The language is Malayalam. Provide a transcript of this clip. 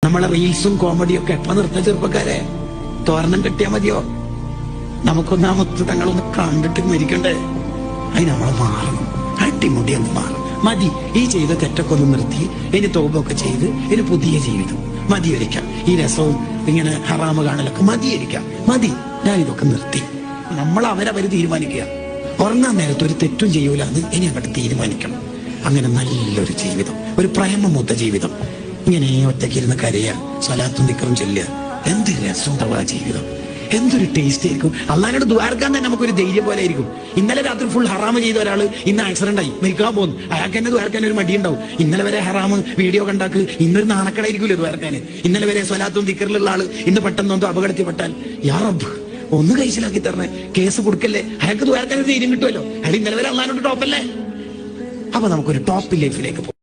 നമ്മളെ റീൽസും കോമഡിയും ഒക്കെ എപ്പ നിർത്ത ചെറുപ്പക്കാരെ? തോരണം കെട്ടിയാ മതിയോ? നമുക്കൊന്ന് ആ മുത്ത് തങ്ങളൊന്ന് കണ്ടിട്ട് മരിക്കണ്ടേ? അതിന് നമ്മൾ മാറണം, അടിമുടി ഒന്ന് മാറും. മതി ഈ ചെയ്ത തെറ്റൊക്കെ ഒന്ന് നിർത്തി ഇനി തോപൊക്കെ ചെയ്ത് ഇനി പുതിയ ജീവിതം മതിയൊരിക്കാം. ഈ രസവും ഇങ്ങനെ ഹറാമ് കാണലൊക്കെ മതിയൊരിക്കാം. മതി, ഞാൻ ഇതൊക്കെ നിർത്തി. നമ്മൾ അവരവര് തീരുമാനിക്കുക. ഉറങ്ങാൻ നേരത്ത് ഒരു തെറ്റും ചെയ്യൂല എന്ന് ഇനി അങ്ങോട്ട് തീരുമാനിക്കണം. അങ്ങനെ നല്ലൊരു ജീവിതം, ഒരു പ്രേമമുത്ത ജീവിതം. ഇങ്ങനെ ഒറ്റയ്ക്കിരുന്ന് കരയുക, സ്വലാത്തും ദിക്റും ചൊല്ലുക. എന്ത് രസമുണ്ടാവും ആ ജീവിതം, എന്തൊരു ടേസ്റ്റ് ആയിരിക്കും. അള്ളാഹിനോട് ദുആർക്കാൻ തന്നെ നമുക്കൊരു ധൈര്യം പോലെ ആയിരിക്കും. ഇന്നലെ രാത്രി ഫുൾ ഹറാമ് ചെയ്ത ഒരാൾ ഇന്ന് ആക്സിഡന്റ് ആയി മരിക്കാൻ പോകുന്നു. അയാൾക്ക് തന്നെ ദുആർക്കാൻ ഒരു മടിയുണ്ടാവും. ഇന്നലെ വരെ ഹറാമ് വീഡിയോ കണ്ടാക്ക് ഇന്നൊരു നാണക്കടായിരിക്കുമല്ലോ ദുആർക്കാന്. ഇന്നലെ വരെ സ്വലാത്തും ദിക്റിലുള്ള ആള് ഇന്ന് പെട്ടെന്നൊന്നും അപകടത്തിൽപ്പെട്ടാൽ യാ റബ്ബ് ഒന്ന് കഴിച്ചിലാക്കി തരണേ, കേസ് കൊടുക്കല്ലേ. അയാൾക്ക് ദുആർക്കാൻ ഒരു ധൈര്യം കിട്ടുമല്ലോ. അയാൾ ഇന്നലെ വരെ അള്ളാഹിനോട് ടോപ്പല്ലേ. അപ്പൊ നമുക്കൊരു ടോപ്പ് ലൈഫിലേക്ക് പോകും.